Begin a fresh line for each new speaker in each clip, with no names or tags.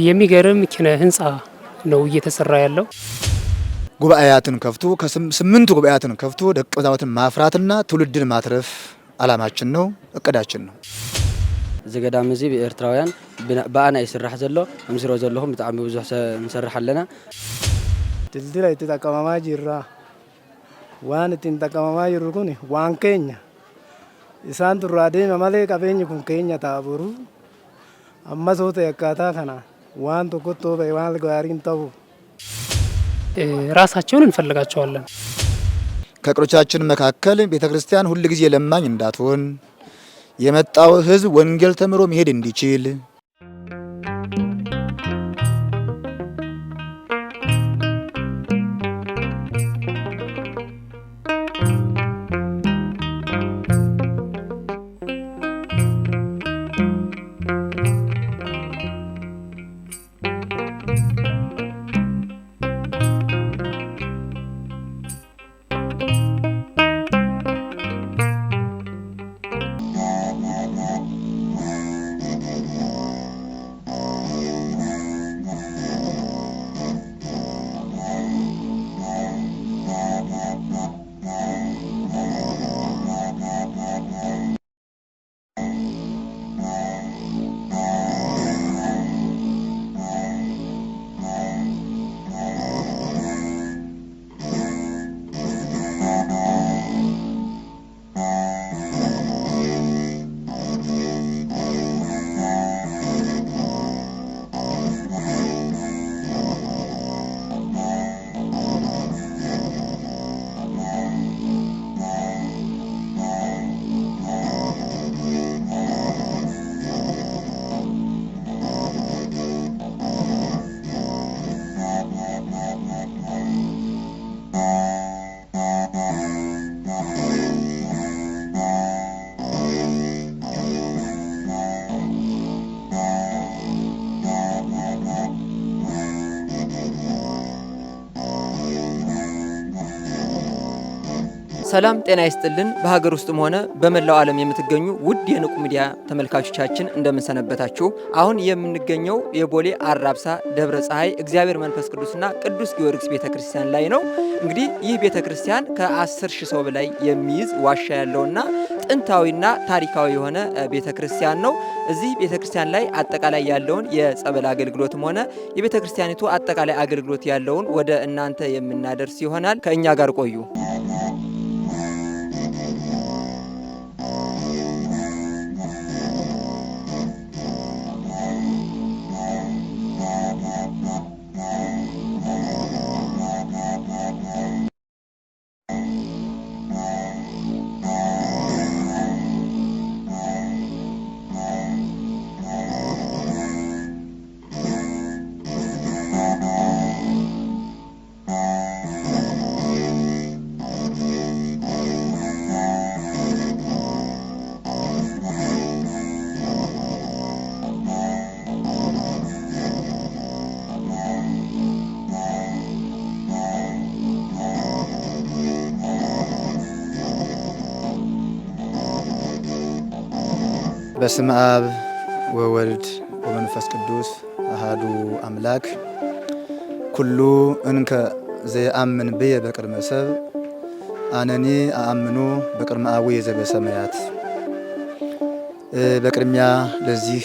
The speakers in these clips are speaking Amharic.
የሚገርም ኪነ ህንጻ ነው እየተሰራ ያለው።
ጉባኤያትን ከፍቶ ከስምንቱ ጉባኤያትን ከፍቶ ደቀ መዛሙርትን ማፍራትና ትውልድን ማትረፍ አላማችን ነው፣ እቅዳችን ነው።
ዝገዳም እዚ በኤርትራውያን በአና ይስራሕ ዘሎ ምስሮ ዘለኹም ብጣዕሚ ብዙሕ እንሰርሕ ኣለና።
ድልድል አይተጠቀማማ ጅራ ዋን እትንጠቀማማ ይሩኩን ዋን ኬኛ ኢሳን ዱራዴ መማሌ ቀበኝ ኩን ኬኛ ታቡሩ አማሶተ ያካታ ከና ዋን ተቆጦ በዋን ጋሪን ተው
ራሳቸውን እንፈልጋቸዋለን።
ከቅሮቻችን መካከል ቤተክርስቲያን ሁሉ ጊዜ ለማኝ እንዳትሆን የመጣው ህዝብ ወንጌል ተምሮ መሄድ እንዲችል
ሰላም ጤና ይስጥልን። በሀገር ውስጥም ሆነ በመላው ዓለም የምትገኙ ውድ የንቁ ሚዲያ ተመልካቾቻችን እንደምን ሰነበታችሁ? አሁን የምንገኘው የቦሌ አራብሳ ደብረ ፀሐይ እግዚአብሔር መንፈስ ቅዱስና ቅዱስ ጊዮርጊስ ቤተክርስቲያን ላይ ነው። እንግዲህ ይህ ቤተክርስቲያን ከ10,000 ሰው በላይ የሚይዝ ዋሻ ያለውና ጥንታዊና ታሪካዊ የሆነ ቤተክርስቲያን ነው። እዚህ ቤተክርስቲያን ላይ አጠቃላይ ያለውን የጸበል አገልግሎትም ሆነ የቤተክርስቲያኒቱ አጠቃላይ አገልግሎት ያለውን ወደ እናንተ የምናደርስ ይሆናል። ከእኛ ጋር ቆዩ።
በስመ አብ ወወልድ ወመንፈስ ቅዱስ አሃዱ አምላክ ኩሉ እንከ ዘየአምን ብየ በቅድመ ሰብ አነኒ አአምኖ በቅድመ አቡየ ዘበሰማያት። በቅድሚያ ለዚህ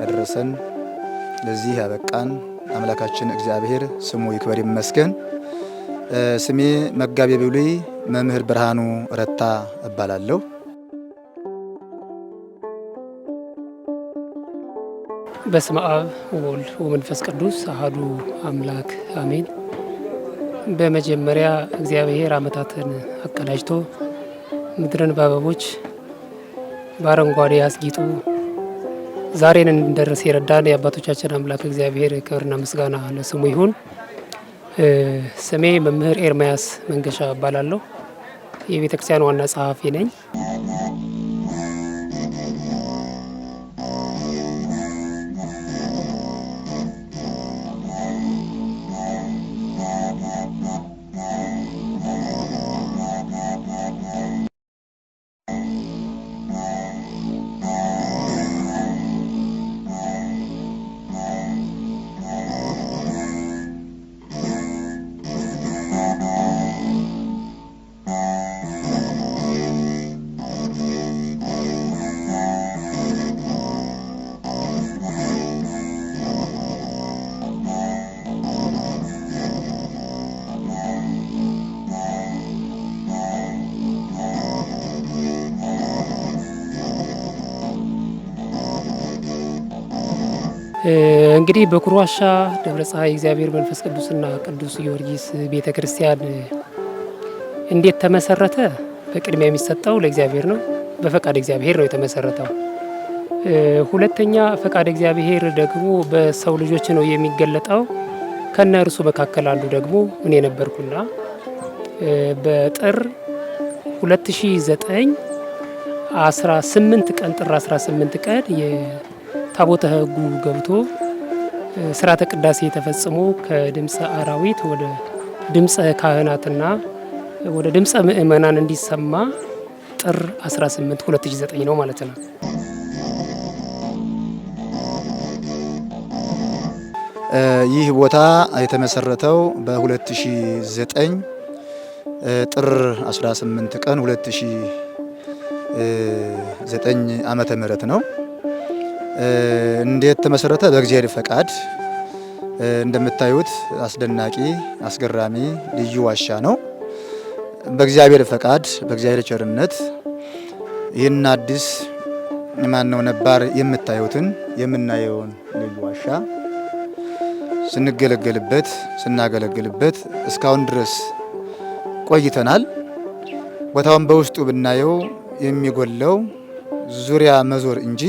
ያደረሰን ለዚህ ያበቃን አምላካችን እግዚአብሔር ስሙ ይክበር ይመስገን። ስሜ መጋቤ ብሉይ መምህር ብርሃኑ ረታ እባላለሁ።
በስመ አብ ወወልድ ወመንፈስ ቅዱስ አሐዱ አምላክ አሜን። በመጀመሪያ እግዚአብሔር ዓመታትን አቀዳጅቶ ምድርን በአበቦች በአረንጓዴ አስጊጡ ዛሬን እንድንደርስ የረዳን የአባቶቻችን አምላክ እግዚአብሔር ክብርና ምስጋና ለስሙ ይሁን። ስሜ መምህር ኤርምያስ መንገሻ እባላለሁ። የቤተክርስቲያን ዋና ጸሐፊ ነኝ። እንግዲህ በኩሩ ዋሻ ደብረ ፀሐይ እግዚአብሔር መንፈስ ቅዱስና ቅዱስ ጊዮርጊስ ቤተክርስቲያን እንዴት ተመሰረተ? በቅድሚያ የሚሰጠው ለእግዚአብሔር ነው። በፈቃድ እግዚአብሔር ነው የተመሰረተው። ሁለተኛ ፈቃድ እግዚአብሔር ደግሞ በሰው ልጆች ነው የሚገለጠው። ከነርሱ መካከል አንዱ ደግሞ እኔ ነበርኩና በጥር 2009 18 ቀን ጥር 18 ቀን የታቦተ ሕጉ ገብቶ ስርዓተ ቅዳሴ ተፈጽሞ ከድምፀ አራዊት ወደ ድምፀ ካህናትና ወደ ድምፀ ምእመናን እንዲሰማ ጥር 18 2009 ነው ማለት ነው።
ይህ ቦታ የተመሰረተው በ2009 ጥር 18 ቀን 2009 ዓመተ ምህረት ነው። እንዴት ተመሰረተ? በእግዚአብሔር ፈቃድ። እንደምታዩት አስደናቂ፣ አስገራሚ ልዩ ዋሻ ነው። በእግዚአብሔር ፈቃድ፣ በእግዚአብሔር ቸርነት ይህን አዲስ ማነው ነባር የምታዩትን የምናየውን ልዩ ዋሻ ስናገለግልበት እስካሁን ድረስ ቆይተናል። ቦታውን በውስጡ ብናየው የሚጎለው ዙሪያ መዞር እንጂ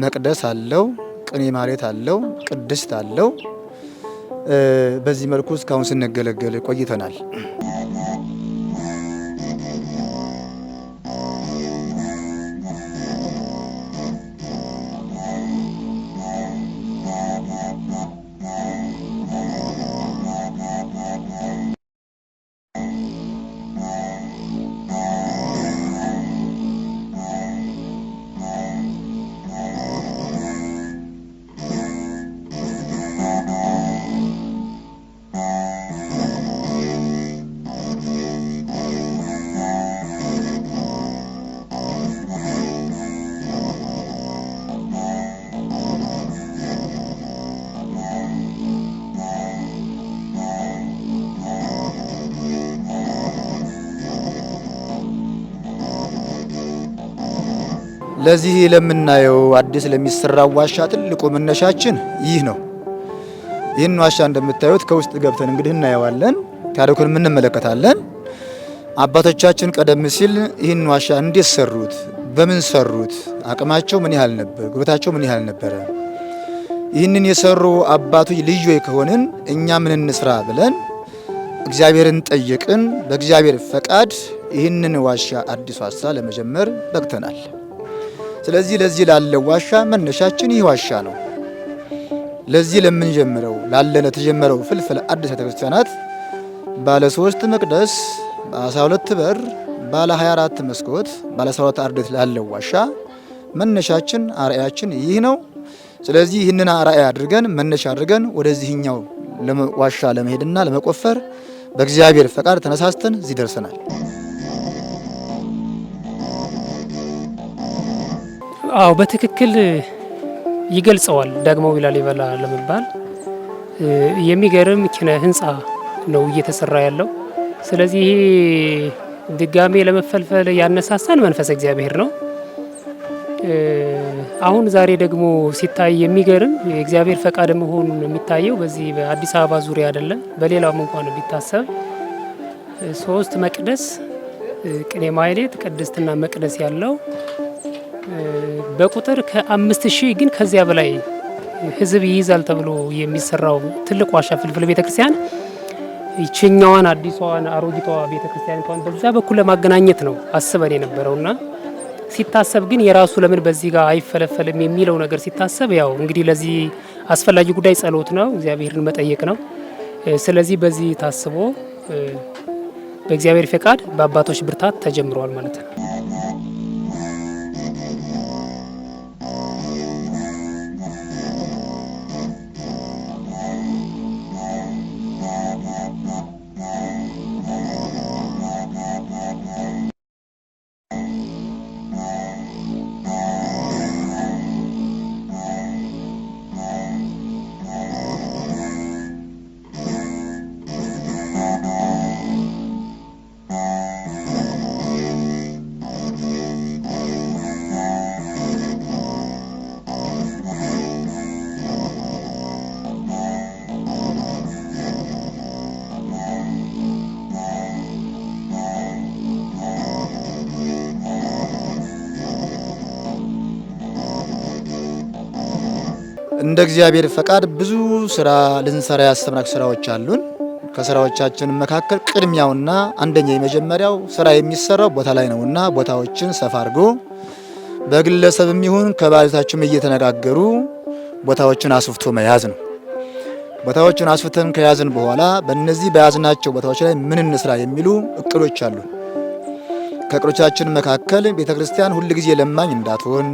መቅደስ አለው፣ ቅኔ ማህሌት አለው፣ ቅድስት አለው። በዚህ መልኩ እስካሁን ስንገለገል ቆይተናል። ለዚህ ለምናየው አዲስ ለሚሰራው ዋሻ ትልቁ መነሻችን ይህ ነው። ይህን ዋሻ እንደምታዩት ከውስጥ ገብተን እንግዲህ እናየዋለን፣ ታሪኩን እንመለከታለን። አባቶቻችን ቀደም ሲል ይህን ዋሻ እንዴት ሰሩት፣ በምን ሰሩት፣ አቅማቸው ምን ያህል ነበር፣ ጉልበታቸው ምን ያህል ነበረ፣ ይህንን የሰሩ አባቶች ልዩ ከሆንን እኛ ምን እንስራ ብለን እግዚአብሔርን ጠየቅን። በእግዚአብሔር ፈቃድ ይህንን ዋሻ አዲስ ዋሻ ለመጀመር በቅተናል። ስለዚህ ለዚህ ላለው ዋሻ መነሻችን ይህ ዋሻ ነው። ለዚህ ለምንጀምረው ለተጀመረው ፍልፍል አዲስ ቤተክርስቲያናት ባለ 3 መቅደስ፣ ባለ 12 በር፣ ባለ 24 መስኮት፣ ባለ 12 አርድእት ላለው ዋሻ መነሻችን አርአያችን ይህ ነው። ስለዚህ ይህንን አርአያ አድርገን መነሻ አድርገን ወደዚህኛው ዋሻ ለመሄድና ለመቆፈር በእግዚአብሔር ፈቃድ ተነሳስተን እዚህ ደርሰናል።
አዎ በትክክል ይገልጸዋል። ዳግማዊ ላሊበላ ለመባል የሚገርም ኪነ ህንፃ ነው እየተሰራ ያለው። ስለዚህ ድጋሜ ለመፈልፈል ያነሳሳን መንፈስ እግዚአብሔር ነው። አሁን ዛሬ ደግሞ ሲታይ የሚገርም የእግዚአብሔር ፈቃድ መሆኑን የሚታየው በዚህ በአዲስ አበባ ዙሪያ አይደለም፣ በሌላውም እንኳን ቢታሰብ 3 መቅደስ፣ ቅኔ ማህሌት፣ ቅድስትና መቅደስ ያለው በቁጥር ከ5000 ግን ከዚያ በላይ ህዝብ ይይዛል ተብሎ የሚሰራው ትልቅ ዋሻ ፍልፍል ቤተክርስቲያን ይችኛዋን አዲሷን አሮጊቷ ቤተክርስቲያን እንኳን በዛ በኩል ለማገናኘት ነው አስበን የነበረውና ሲታሰብ ግን የራሱ ለምን በዚህ ጋር አይፈለፈልም የሚለው ነገር ሲታሰብ ያው እንግዲህ ለዚህ አስፈላጊ ጉዳይ ጸሎት ነው፣ እግዚአብሔርን መጠየቅ ነው። ስለዚህ በዚህ ታስቦ በእግዚአብሔር ፈቃድ በአባቶች ብርታት ተጀምሯል ማለት ነው።
እንደ እግዚአብሔር ፈቃድ ብዙ ስራ ልንሰራ ያሰብናቸው ስራዎች አሉን። ከስራዎቻችን መካከል ቅድሚያውና አንደኛ የመጀመሪያው ስራ የሚሰራው ቦታ ላይ ነውና ቦታዎችን ሰፋ አድርጎ በግለሰብም ይሁን ከባለቤታችሁም እየተነጋገሩ ቦታዎችን አስፍቶ መያዝ ነው። ቦታዎችን አስፍተን ከያዝን በኋላ በእነዚህ በያዝናቸው ቦታዎች ላይ ምን እንስራ የሚሉ እቅዶች አሉ። ከእቅዶቻችን መካከል ቤተክርስቲያን ሁል ጊዜ ለማኝ እንዳትሆን፣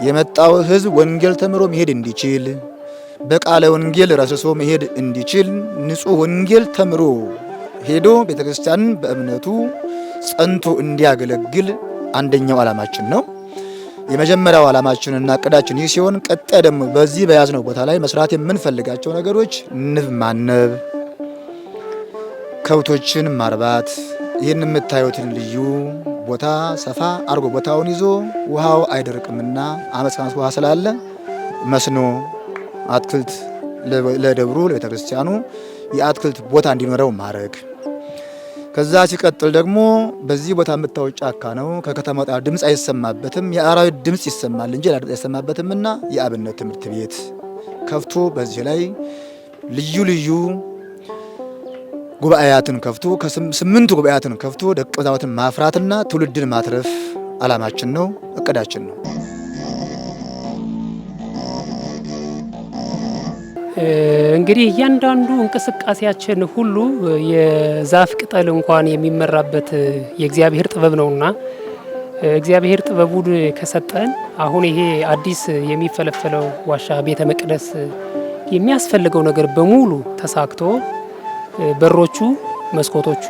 የመጣው ሕዝብ ወንጌል ተምሮ መሄድ እንዲችል፣ በቃለ ወንጌል ረስሶ መሄድ እንዲችል፣ ንጹህ ወንጌል ተምሮ ሄዶ ቤተክርስቲያንን በእምነቱ ጸንቶ እንዲያገለግል አንደኛው ዓላማችን ነው። የመጀመሪያው ዓላማችንና እቅዳችን ይህ ሲሆን፣ ቀጣይ ደግሞ በዚህ በያዝነው ቦታ ላይ መስራት የምንፈልጋቸው ነገሮች ንብ ማነብ፣ ከብቶችን ማርባት፣ ይህን የምታዩትን ልዩ ቦታ ሰፋ አርጎ ቦታውን ይዞ ውሃው አይደርቅምና አመት ውሃ ስላለ መስኖ አትክልት ለደብሩ ለቤተክርስቲያኑ የአትክልት ቦታ እንዲኖረው ማድረግ። ከዛ ሲቀጥል ደግሞ በዚህ ቦታ የምታዩት ጫካ ነው። ከከተማ ወጣ ድምጽ አይሰማበትም። የአራዊት ድምጽ ይሰማል እንጂ ድምጽ አይሰማበትምና የአብነት ትምህርት ቤት ከፍቶ በዚህ ላይ ልዩ ልዩ ጉባኤያትን ከፍቶ ከ8 ጉባኤያትን ከፍቶ ደቀ መዛሙርትን ማፍራትና ትውልድን ማትረፍ ዓላማችን ነው፣ እቅዳችን ነው።
እንግዲህ እያንዳንዱ እንቅስቃሴያችን ሁሉ የዛፍ ቅጠል እንኳን የሚመራበት የእግዚአብሔር ጥበብ ነውና እግዚአብሔር ጥበቡን ከሰጠን አሁን ይሄ አዲስ የሚፈለፈለው ዋሻ ቤተ መቅደስ የሚያስፈልገው ነገር በሙሉ ተሳክቶ በሮቹ፣ መስኮቶቹ፣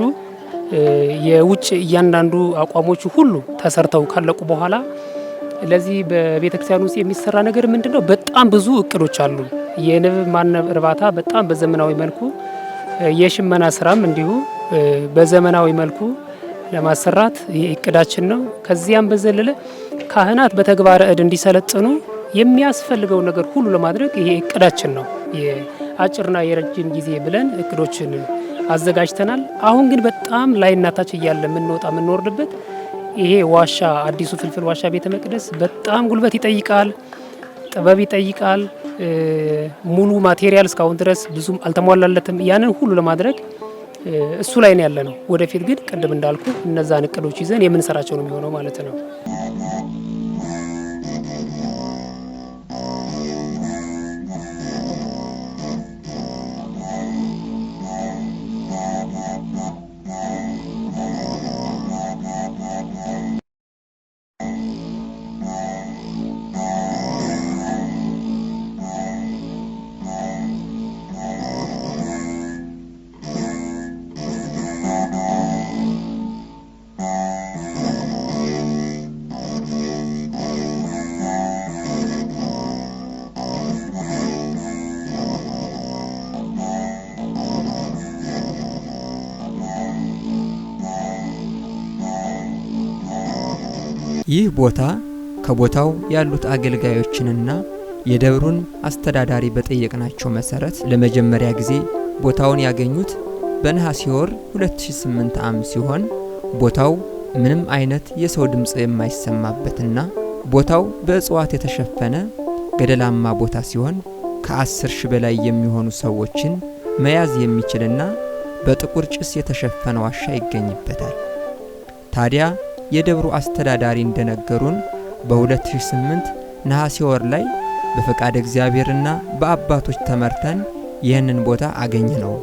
የውጭ እያንዳንዱ አቋሞቹ ሁሉ ተሰርተው ካለቁ በኋላ ለዚህ በቤተክርስቲያን ውስጥ የሚሰራ ነገር ምንድነው? በጣም ብዙ እቅዶች አሉ። የንብ ማነብ እርባታ በጣም በዘመናዊ መልኩ፣ የሽመና ስራም እንዲሁ በዘመናዊ መልኩ ለማሰራት እቅዳችን ነው። ከዚያም በዘለለ ካህናት በተግባረ እድ እንዲሰለጥኑ የሚያስፈልገው ነገር ሁሉ ለማድረግ ይሄ እቅዳችን ነው። የአጭርና የረጅም ጊዜ ብለን እቅዶችን አዘጋጅተናል። አሁን ግን በጣም ላይና ታች እያለ የምንወርድበት ይሄ ዋሻ አዲሱ ፍልፍል ዋሻ ቤተ መቅደስ በጣም ጉልበት ይጠይቃል፣ ጥበብ ይጠይቃል። ሙሉ ማቴሪያል እስካሁን ድረስ ብዙም አልተሟላለትም። ያንን ሁሉ ለማድረግ እሱ ላይ ነው ያለ ነው። ወደፊት ግን ቅድም እንዳልኩ እነዛን እቅዶች ይዘን የምንሰራቸው ነው የሚሆነው ማለት ነው።
ይህ ቦታ ከቦታው ያሉት አገልጋዮችንና የደብሩን አስተዳዳሪ በጠየቅናቸው መሰረት ለመጀመሪያ ጊዜ ቦታውን ያገኙት በነሐሴ ወር 2008 ዓ.ም ሲሆን ቦታው ምንም አይነት የሰው ድምጽ የማይሰማበትና ቦታው በእጽዋት የተሸፈነ ገደላማ ቦታ ሲሆን ከ10 ሺህ በላይ የሚሆኑ ሰዎችን መያዝ የሚችልና በጥቁር ጭስ የተሸፈነ ዋሻ ይገኝበታል። ታዲያ የደብሩ አስተዳዳሪ እንደነገሩን በ2008 ነሐሴ ወር ላይ በፈቃድ እግዚአብሔርና በአባቶች ተመርተን ይህንን ቦታ አገኘ ነው።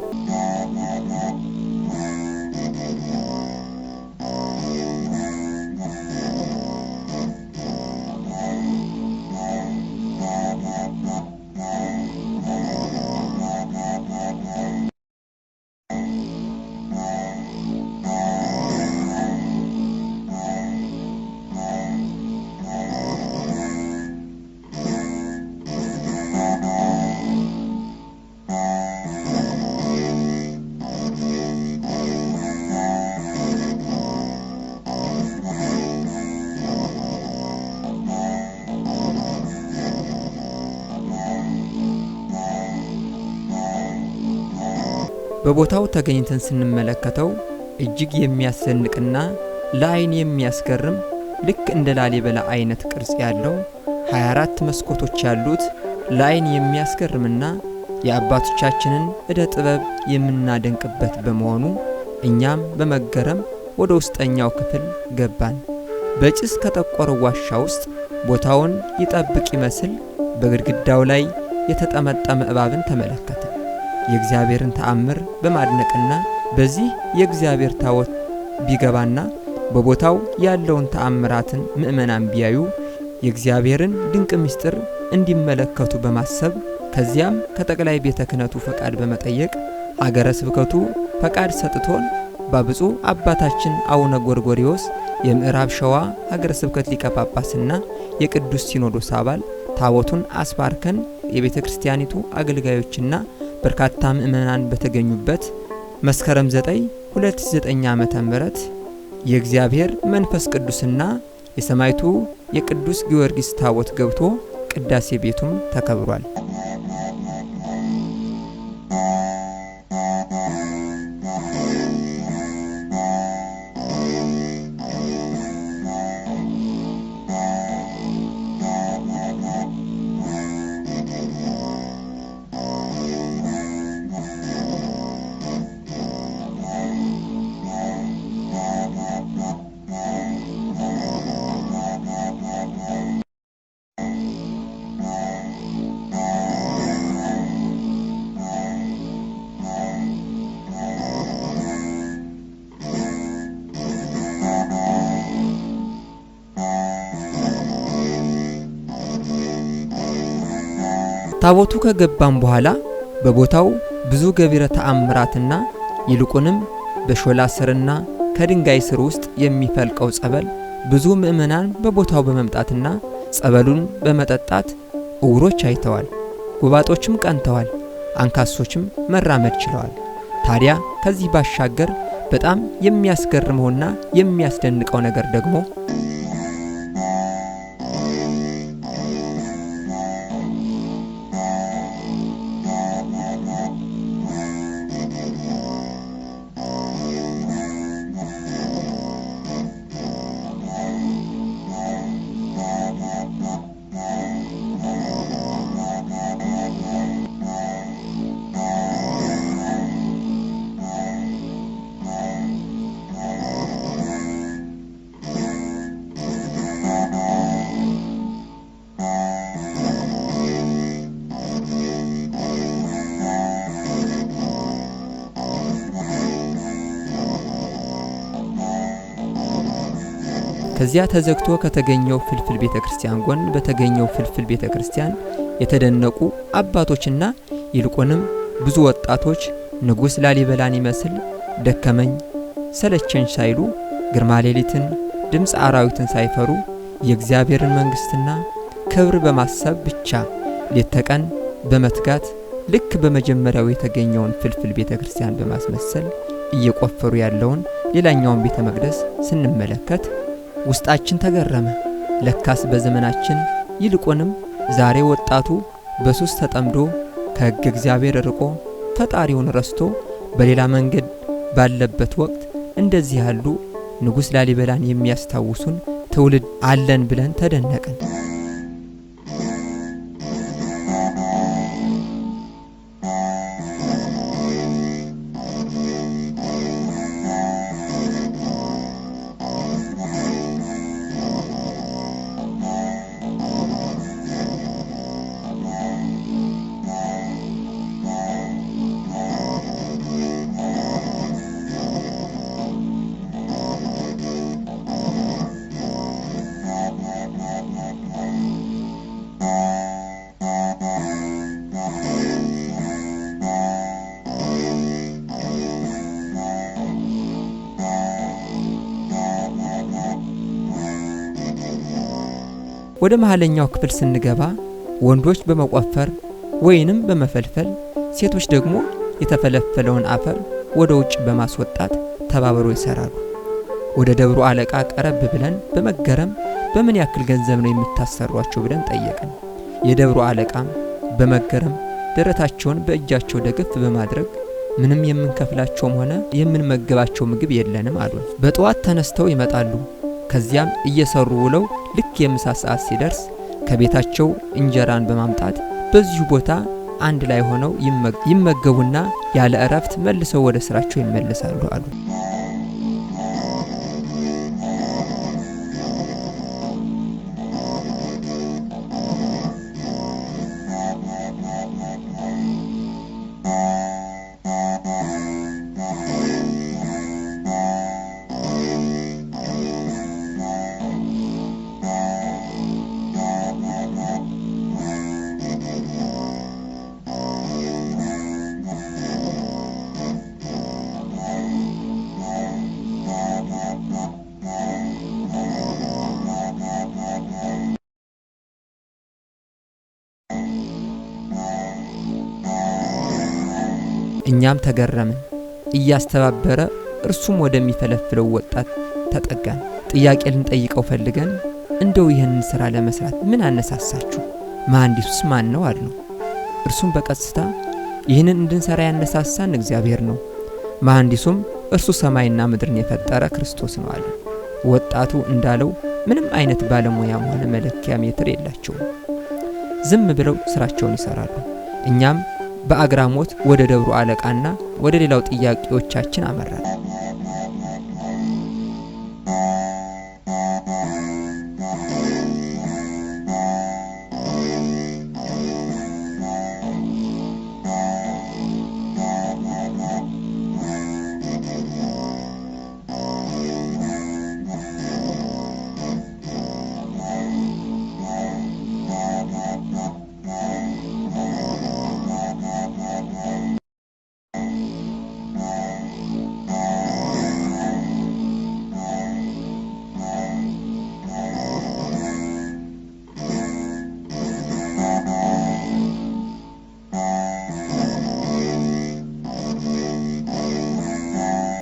በቦታው ተገኝተን ስንመለከተው እጅግ የሚያስደንቅና ለዓይን የሚያስገርም ልክ እንደ ላሊበላ አይነት ቅርጽ ያለው 24 መስኮቶች ያሉት ለዓይን የሚያስገርምና የአባቶቻችንን ዕደ ጥበብ የምናደንቅበት በመሆኑ እኛም በመገረም ወደ ውስጠኛው ክፍል ገባን። በጭስ ከጠቆረው ዋሻ ውስጥ ቦታውን ይጠብቅ ይመስል በግድግዳው ላይ የተጠመጠመ እባብን ተመለከትን። የእግዚአብሔርን ተአምር በማድነቅና በዚህ የእግዚአብሔር ታቦት ቢገባና በቦታው ያለውን ተአምራትን ምእመናን ቢያዩ የእግዚአብሔርን ድንቅ ምስጢር እንዲመለከቱ በማሰብ ከዚያም ከጠቅላይ ቤተ ክህነቱ ፈቃድ በመጠየቅ አገረ ስብከቱ ፈቃድ ሰጥቶን በብፁዕ አባታችን አቡነ ጎርጎርዮስ የምዕራብ ሸዋ ሀገረ ስብከት ሊቀ ጳጳስና የቅዱስ ሲኖዶስ አባል ታቦቱን አስባርከን የቤተ ክርስቲያኒቱ አገልጋዮችና በርካታ ምእመናን በተገኙበት መስከረም 9 2009 ዓመተ ምህረት የእግዚአብሔር መንፈስ ቅዱስና የሰማዕቱ የቅዱስ ጊዮርጊስ ታቦት ገብቶ ቅዳሴ ቤቱም ተከብሯል። ታቦቱ ከገባም በኋላ በቦታው ብዙ ገቢረ ተአምራትና ይልቁንም በሾላ ስርና ከድንጋይ ስር ውስጥ የሚፈልቀው ጸበል ብዙ ምእመናን በቦታው በመምጣትና ጸበሉን በመጠጣት ዕውሮች አይተዋል፣ ጎባጦችም ቀንተዋል፣ አንካሶችም መራመድ ችለዋል። ታዲያ ከዚህ ባሻገር በጣም የሚያስገርመውና የሚያስደንቀው ነገር ደግሞ ከዚያ ተዘግቶ ከተገኘው ፍልፍል ቤተክርስቲያን ጎን በተገኘው ፍልፍል ቤተክርስቲያን የተደነቁ አባቶችና ይልቁንም ብዙ ወጣቶች ንጉሥ ላሊበላን ይመስል ደከመኝ ሰለቸኝ ሳይሉ ግርማ ሌሊትን ድምፅ አራዊትን ሳይፈሩ የእግዚአብሔርን መንግስትና ክብር በማሰብ ብቻ ሌት ተቀን በመትጋት ልክ በመጀመሪያው የተገኘውን ፍልፍል ቤተክርስቲያን በማስመሰል እየቆፈሩ ያለውን ሌላኛውን ቤተ መቅደስ ስንመለከት ውስጣችን ተገረመ። ለካስ በዘመናችን ይልቁንም ዛሬ ወጣቱ በሱስ ተጠምዶ ከሕግ እግዚአብሔር ርቆ ፈጣሪውን ረስቶ በሌላ መንገድ ባለበት ወቅት እንደዚህ ያሉ ንጉሥ ላሊበላን የሚያስታውሱን ትውልድ አለን ብለን ተደነቅን። ወደ መሐለኛው ክፍል ስንገባ ወንዶች በመቆፈር ወይንም በመፈልፈል ሴቶች ደግሞ የተፈለፈለውን አፈር ወደ ውጭ በማስወጣት ተባብረው ይሰራሉ። ወደ ደብሩ አለቃ ቀረብ ብለን በመገረም በምን ያክል ገንዘብ ነው የሚታሰሯቸው ብለን ጠየቅን። የደብሩ አለቃም በመገረም ደረታቸውን በእጃቸው ደግፍ በማድረግ ምንም የምንከፍላቸውም ሆነ የምንመገባቸው ምግብ የለንም አሉን። በጠዋት ተነስተው ይመጣሉ። ከዚያም እየሰሩ ውለው ልክ የምሳ ሰዓት ሲደርስ ከቤታቸው እንጀራን በማምጣት በዚሁ ቦታ አንድ ላይ ሆነው ይመገቡና ያለ እረፍት መልሰው ወደ ስራቸው ይመለሳሉ አሉ። እኛም ተገረምን። እያስተባበረ እርሱም ወደሚፈለፍለው ወጣት ተጠጋን። ጥያቄ ልንጠይቀው ፈልገን እንደው ይህንን ስራ ለመስራት ምን አነሳሳችሁ? መሐንዲሱስ ማን ነው አልነው። እርሱም በቀጥታ ይህንን እንድንሰራ ያነሳሳን እግዚአብሔር ነው፣ መሐንዲሱም እርሱ ሰማይና ምድርን የፈጠረ ክርስቶስ ነው አለ። ወጣቱ እንዳለው ምንም አይነት ባለሙያም ሆነ መለኪያ ሜትር የላቸውም። ዝም ብለው ስራቸውን ይሰራሉ። እኛም በአግራሞት ወደ ደብሩ አለቃና ወደ ሌላው ጥያቄዎቻችን አመራን።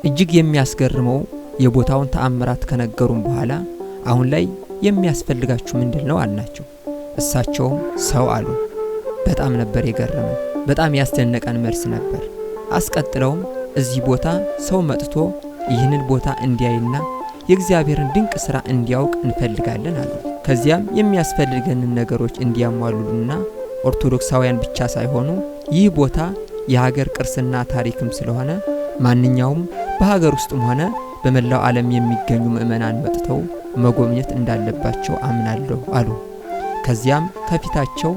እጅግ የሚያስገርመው የቦታውን ተአምራት ከነገሩን በኋላ አሁን ላይ የሚያስፈልጋችሁ ምንድነው አልናቸው። እሳቸውም ሰው አሉ። በጣም ነበር የገረመን። በጣም ያስደነቀን መልስ ነበር። አስቀጥለውም እዚህ ቦታ ሰው መጥቶ ይህንን ቦታ እንዲያይና የእግዚአብሔርን ድንቅ ሥራ እንዲያውቅ እንፈልጋለን አሉ። ከዚያም የሚያስፈልገንን ነገሮች እንዲያሟሉልና ኦርቶዶክሳውያን ብቻ ሳይሆኑ ይህ ቦታ የሀገር ቅርስና ታሪክም ስለሆነ ማንኛውም በሀገር ውስጥም ሆነ በመላው ዓለም የሚገኙ ምእመናን መጥተው መጎብኘት እንዳለባቸው አምናለሁ አሉ። ከዚያም ከፊታቸው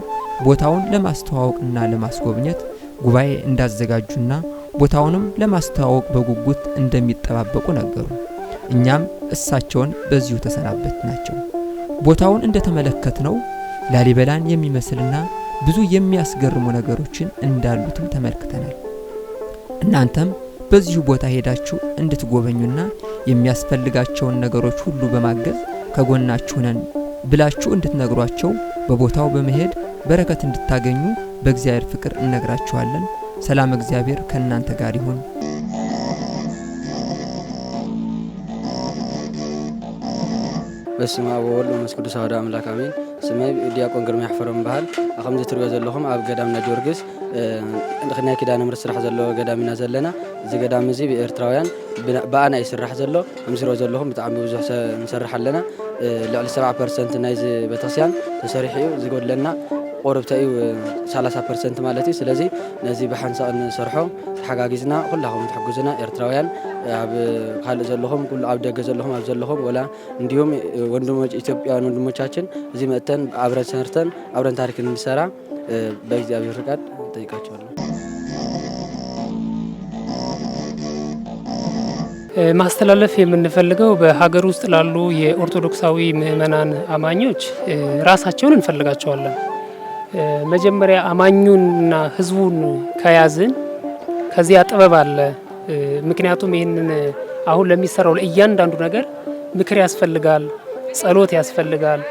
ቦታውን ለማስተዋወቅና ለማስጎብኘት ጉባኤ እንዳዘጋጁና ቦታውንም ለማስተዋወቅ በጉጉት እንደሚጠባበቁ ነገሩ። እኛም እሳቸውን በዚሁ ተሰናበትናቸው። ቦታውን እንደተመለከትነው ላሊበላን የሚመስልና ብዙ የሚያስገርሙ ነገሮችን እንዳሉትም ተመልክተናል። እናንተም በዚሁ ቦታ ሄዳችሁ እንድትጎበኙና የሚያስፈልጋቸውን ነገሮች ሁሉ በማገዝ ከጎናችሁ ነን ብላችሁ እንድትነግሯቸው በቦታው በመሄድ በረከት እንድታገኙ በእግዚአብሔር ፍቅር እንነግራችኋለን። ሰላም እግዚአብሔር ከእናንተ ጋር ይሁን።
በስመ አብ ወወልድ ወመንፈስ ቅዱስ አሐዱ አምላክ አሜን። ስመይ ዲያቆን ግርማ ያሕፈሮም በሃል አኸም ዝትሪኦ ዘለኹም ኣብ ገዳምና ጊዮርጊስ እንድኽናይ ኪዳነ ምሕረት ስራሕ ዘለዎ ገዳምና ዘለና እዚ ገዳም እዚ ብኤርትራውያን ብኣና ይስራሕ ዘሎ ከምዝሪኦ ዘለኹም ብጣዕሚ ብዙሕ ንሰርሕ ኣለና። ልዕሊ 70% ናይዚ ቤተክርስትያን ተሰሪሑ እዩ። ዝጎድለና ቆርብታ እዩ 30% ማለት እዩ። ስለዚ ነዚ ብሓንሳቕ ንሰርሖ ተሓጋጊዝና ኩላኹም ትሕግዙና ኤርትራውያን ኣብ ካልእ ዘለኹም ኩሉ ኣብ ደገ ዘለኹም ኣብ ዘለኹም ወላ እንዲሁም ወንድሞች ኢትዮጵያውያን ወንድሞቻችን እዚ መጥተን አብረን ሰርተን አብረን ታሪክ እንሰራ በእግዚአብሔር ፍቃድ ጠይቃቸዋለሁ።
ማስተላለፍ የምንፈልገው በሀገር ውስጥ ላሉ የኦርቶዶክሳዊ ምእመናን አማኞች ራሳቸውን እንፈልጋቸዋለን። መጀመሪያ አማኙንና ህዝቡን ከያዝን ከዚያ ጥበብ አለ። ምክንያቱም ይህንን አሁን ለሚሰራው ለእያንዳንዱ ነገር ምክር ያስፈልጋል፣ ጸሎት ያስፈልጋል።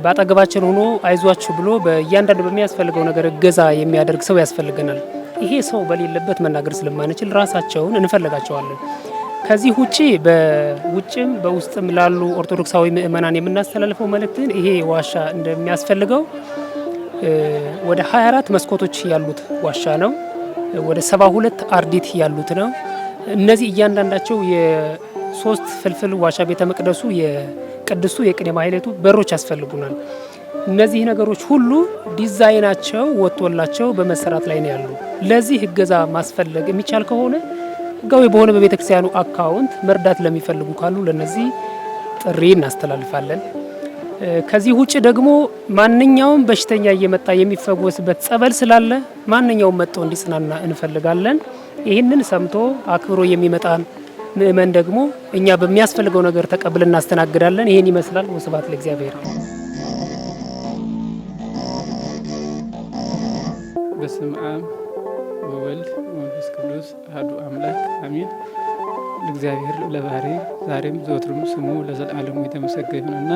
ባጠገባችን ሆኖ አይዟችሁ ብሎ በእያንዳንዱ በሚያስፈልገው ነገር እገዛ የሚያደርግ ሰው ያስፈልገናል። ይሄ ሰው በሌለበት መናገር ስለማንችል ራሳቸውን እንፈልጋቸዋለን። ከዚህ ውጪ በውጭም በውስጥም ላሉ ኦርቶዶክሳዊ ምእመናን የምናስተላልፈው መልእክትን ይሄ ዋሻ እንደሚያስፈልገው ወደ 24 መስኮቶች ያሉት ዋሻ ነው። ወደ 72 አርዲት ያሉት ነው። እነዚህ እያንዳንዳቸው የሶስት ፍልፍል ዋሻ ቤተ መቅደሱ የቅድስቱ የቅኔ ማህሌቱ በሮች ያስፈልጉናል። እነዚህ ነገሮች ሁሉ ዲዛይናቸው ወጥቶላቸው በመሰራት ላይ ነው ያሉ። ለዚህ እገዛ ማስፈለግ የሚቻል ከሆነ ህጋዊ በሆነ በቤተክርስቲያኑ አካውንት መርዳት ለሚፈልጉ ካሉ ለነዚህ ጥሪ እናስተላልፋለን። ከዚህ ውጭ ደግሞ ማንኛውም በሽተኛ እየመጣ የሚፈወስበት ጸበል ስላለ ማንኛውም መጥቶ እንዲጽናና እንፈልጋለን። ይህንን ሰምቶ አክብሮ የሚመጣን ምእመን ደግሞ እኛ በሚያስፈልገው ነገር ተቀብለን እናስተናግዳለን። ይህን ይመስላል። ወስብሐት ለእግዚአብሔር።
በስመ አብ ወወልድ ወመንፈስ ቅዱስ አሐዱ አምላክ አሜን። ለእግዚአብሔር ለባህሪ ዛሬም ዘወትርም ስሙ ለዘላለሙ የተመሰገነ ይሁንና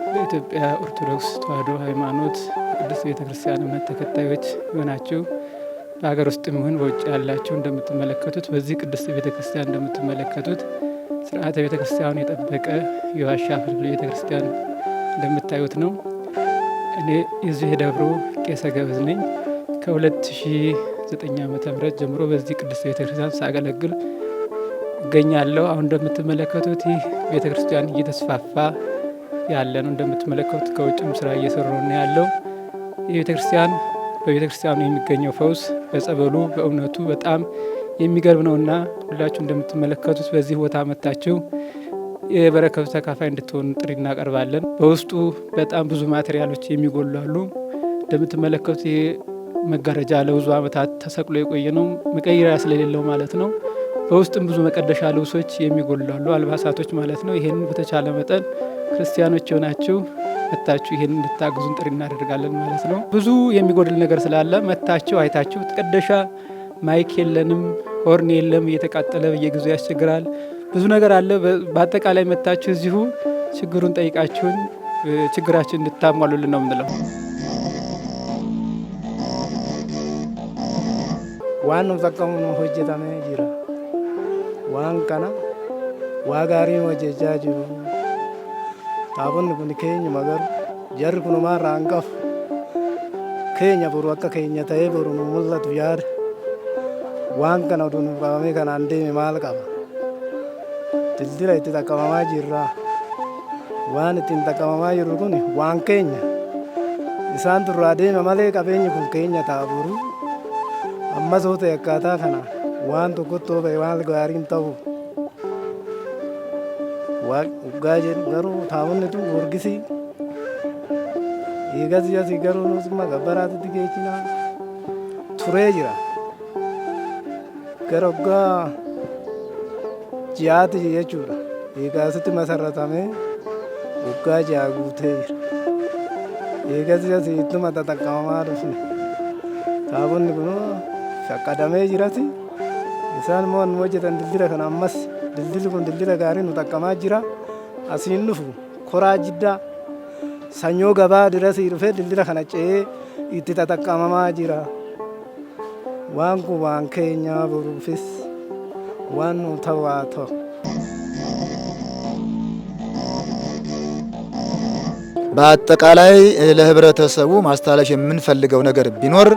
በኢትዮጵያ ኦርቶዶክስ ተዋሕዶ ሃይማኖት ቅድስት ቤተክርስቲያን እምነት ተከታዮች የሆናችሁ በሀገር ውስጥም ይሁን በውጭ ያላችሁ እንደምትመለከቱት በዚህ ቅድስት ቤተክርስቲያን እንደምትመለከቱት ስርዓተ ቤተክርስቲያኑ የጠበቀ የዋሻ ፍልፍል ቤተክርስቲያን እንደምታዩት ነው። እኔ የዚህ ደብሩ ቄሰ ገበዝ ነኝ። ከ2009 ዓ.ም ጀምሮ በዚህ ቅድስት ቤተክርስቲያን ሳገለግል እገኛለሁ። አሁን እንደምትመለከቱት ይህ ቤተክርስቲያን እየተስፋፋ ያለ ነው። እንደምትመለከቱት ከውጭም ስራ እየሰሩ ነው ያለው። የቤተክርስቲያን በቤተክርስቲያኑ የሚገኘው ፈውስ በጸበሉ በእውነቱ በጣም የሚገርም ነውና ሁላችሁ እንደምትመለከቱት በዚህ ቦታ መጥታችሁ የበረከቱ ተካፋይ እንድትሆኑ ጥሪ እናቀርባለን። በውስጡ በጣም ብዙ ማቴሪያሎች የሚጎሉ አሉ። እንደምትመለከቱት ይሄ መጋረጃ ለብዙ ዓመታት ተሰቅሎ የቆየ ነው፣ መቀየሪያ ስለሌለው ማለት ነው። በውስጥም ብዙ መቀደሻ ልብሶች የሚጎሉ አሉ፣ አልባሳቶች ማለት ነው። ይሄንን በተቻለ መጠን ክርስቲያኖች የሆናችሁ መታችሁ ይሄን እንድታግዙን ጥሪ እናደርጋለን ማለት ነው። ብዙ የሚጎድል ነገር ስላለ መታችሁ አይታችሁ ተቀደሻ ማይክ የለንም፣ ሆርን የለም፣ እየተቃጠለ በየጊዜው ያስቸግራል። ብዙ ነገር አለ። በአጠቃላይ መታችሁ እዚሁ ችግሩን ጠይቃችሁን ችግራችን እንድታሟሉልን ነው የምንለው።
ዋናው ተቀሙ ነው ሆጀታሜ ጅራ ዋን ቀና ዋጋሪ ሆጀጃ ጅሩ ታቦን ኩን ኬኝ መገር ጀር ኩኑማ ራንቀፍ ኬኛ ቦሩ አካ ኬኛ ታዬ ቦሩ ሙላት ያር ዋን ቀና ዱኑ ባሜ ከና አንዴ ማል ቀባ ድልድላ ኢtti ተቀማማ ጅራ ዋን ኢtti ተቀማማ ጅሩ ኩን ዋን ኬኛ ኢሳን ዱራዴ መማሌ ቀቤኝ ኩን ኬኛ ታቦሩ amma soota akkaataa kana waan tokkottoo ba'e waan gaariin ta'u waggaa jedhu garuu taabonni tun gorgisi eegas asii garuu nusuma gabbaraatitti geechina turee jira gara waggaa ji'aati jechuudha. Eegaasitti masarratame waggaa ji'a guutee jira. Eegas asii ittuma xaxaqqabamaa dhufne taabonni kun shaqqadamee jirati. Isaan immoo nu hojjetan dildila kana ammas dildilli kun dildila gaarii nu xaqqamaa jira. Asiin dhufu koraa jiddaa sanyoo gabaa dirasii dhufee dildila kana ce'ee itti xaxaqqabamaa jira. Waan kun waan keenyaa boruufis waan nu ta'aa ta'u.
በአጠቃላይ ለህብረተሰቡ ማስተላለፍ የምንፈልገው ነገር ቢኖር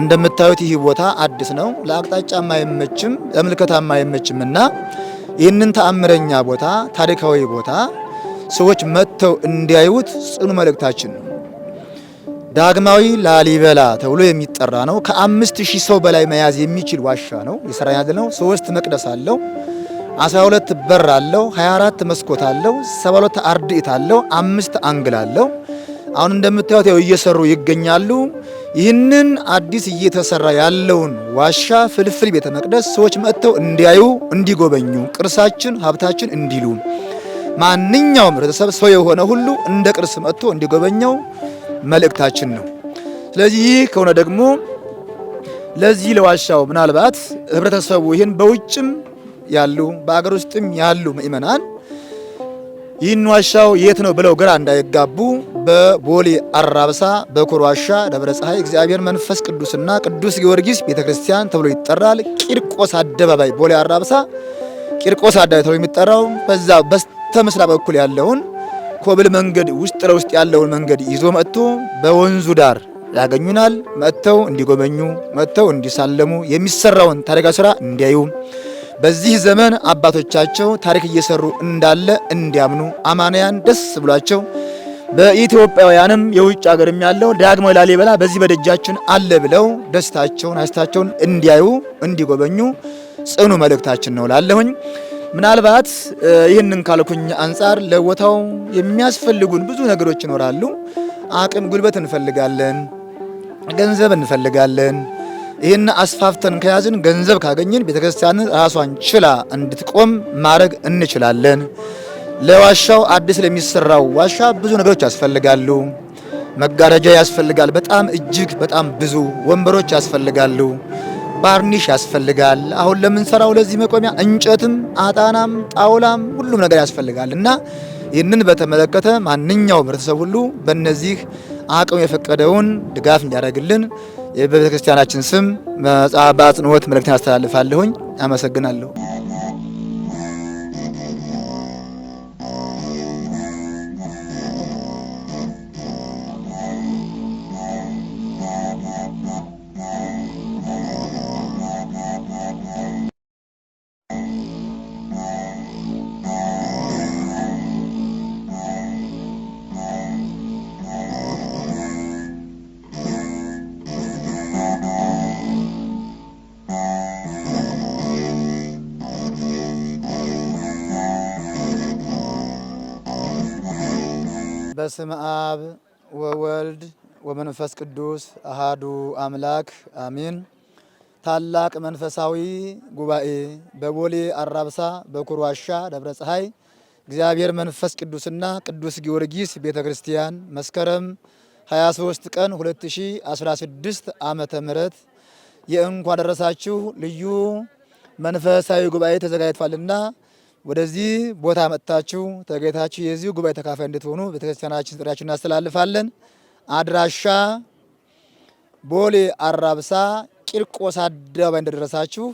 እንደምታዩት ይህ ቦታ አዲስ ነው። ለአቅጣጫም አይመችም፣ ለምልከታም አይመችምና ይህንን ተአምረኛ ቦታ ታሪካዊ ቦታ ሰዎች መጥተው እንዲያዩት ጽኑ መልእክታችን ነው። ዳግማዊ ላሊበላ ተብሎ የሚጠራ ነው። ከ5000 ሰው በላይ መያዝ የሚችል ዋሻ ነው። የሰራ ያለ ነው። 3 መቅደስ አለው። 12 በር አለው። 24 መስኮት አለው። 72 አርድእት አለው። 5 አንግል አለው። አሁን እንደምታዩት ያው እየሰሩ ይገኛሉ። ይህንን አዲስ እየተሰራ ያለውን ዋሻ ፍልፍል ቤተ መቅደስ ሰዎች መጥተው እንዲያዩ፣ እንዲጎበኙ፣ ቅርሳችን ሀብታችን እንዲሉ ማንኛውም ህብረተሰብ ሰው የሆነ ሁሉ እንደ ቅርስ መጥቶ እንዲጎበኘው መልእክታችን ነው። ስለዚህ ይህ ከሆነ ደግሞ ለዚህ ለዋሻው ምናልባት ህብረተሰቡ ይህን በውጭም ያሉ በአገር ውስጥም ያሉ ምእመናን ይህን ዋሻው የት ነው ብለው ግራ እንዳይጋቡ በቦሌ አራብሳ በኮር ዋሻ ደብረ ፀሐይ እግዚአብሔር መንፈስ ቅዱስና ቅዱስ ጊዮርጊስ ቤተክርስቲያን ተብሎ ይጠራል። ቂርቆስ አደባባይ ቦሌ አራብሳ ቂርቆስ አደባባይ ተብሎ የሚጠራው በዛ በስተምስራቅ በኩል ያለውን ኮብል መንገድ ውስጥ ለውስጥ ያለውን መንገድ ይዞ መጥቶ በወንዙ ዳር ያገኙናል። መጥተው እንዲጎበኙ፣ መጥተው እንዲሳለሙ፣ የሚሰራውን ታሪካዊ ስራ እንዲያዩ፣ በዚህ ዘመን አባቶቻቸው ታሪክ እየሰሩ እንዳለ እንዲያምኑ፣ አማንያን ደስ ብሏቸው በኢትዮጵያውያንም የውጭ ሀገርም ያለው ዳግማዊ ላሊበላ በዚህ በደጃችን አለ ብለው ደስታቸውን አስታቸውን እንዲያዩ እንዲጎበኙ ጽኑ መልእክታችን ነው ላለሁኝ። ምናልባት ይህንን ካልኩኝ አንጻር ለቦታው የሚያስፈልጉን ብዙ ነገሮች ይኖራሉ። አቅም፣ ጉልበት እንፈልጋለን፣ ገንዘብ እንፈልጋለን። ይህን አስፋፍተን ከያዝን ገንዘብ ካገኘን ቤተክርስቲያን ራሷን ችላ እንድትቆም ማድረግ እንችላለን። ለዋሻው አዲስ ለሚሰራው ዋሻ ብዙ ነገሮች ያስፈልጋሉ። መጋረጃ ያስፈልጋል፣ በጣም እጅግ በጣም ብዙ ወንበሮች ያስፈልጋሉ። ባርኒሽ ያስፈልጋል። አሁን ለምንሰራው ለዚህ መቆሚያ እንጨትም አጣናም ጣውላም ሁሉም ነገር ያስፈልጋል እና ይህንን በተመለከተ ማንኛውም ህብረተሰብ ሁሉ በእነዚህ አቅም የፈቀደውን ድጋፍ እንዲያደርግልን በቤተክርስቲያናችን ስም በአጽንኦት መልእክት ያስተላልፋለሁኝ። አመሰግናለሁ። በስመ አብ ወወልድ ወመንፈስ ቅዱስ አሃዱ አምላክ አሜን። ታላቅ መንፈሳዊ ጉባኤ በቦሌ አራብሳ በኩር ዋሻ ደብረ ፀሐይ እግዚአብሔር መንፈስ ቅዱስና ቅዱስ ጊዮርጊስ ቤተክርስቲያን መስከረም 23 ቀን 2016 ዓመተ ምህረት የእንኳን ደረሳችሁ ልዩ መንፈሳዊ ጉባኤ ተዘጋጅቷልና ወደዚህ ቦታ መጥታችሁ ተገኝታችሁ የዚህ ጉባኤ ተካፋይ እንድትሆኑ ቤተክርስቲያናችን ጥሪያችንን እናስተላልፋለን። አድራሻ ቦሌ አራብሳ ቂርቆስ አደባባይ እንደደረሳችሁ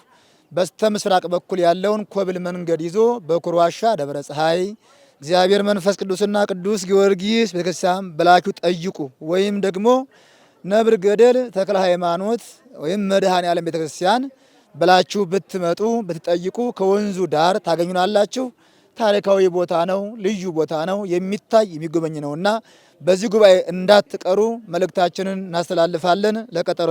በስተ ምስራቅ በኩል ያለውን ኮብል መንገድ ይዞ በኩር ዋሻ ደብረ ፀሐይ እግዚአብሔር መንፈስ ቅዱስና ቅዱስ ጊዮርጊስ ቤተክርስቲያን ብላችሁ ጠይቁ። ወይም ደግሞ ነብር ገደል ተክለ ሃይማኖት ወይም መድኃኔ ዓለም ቤተክርስቲያን ብላችሁ ብትመጡ ብትጠይቁ ከወንዙ ዳር ታገኙናላችሁ። ታሪካዊ ቦታ ነው፣ ልዩ ቦታ ነው፣ የሚታይ የሚጎበኝ ነውና በዚህ ጉባኤ እንዳትቀሩ መልእክታችንን እናስተላልፋለን። ለቀጠሮ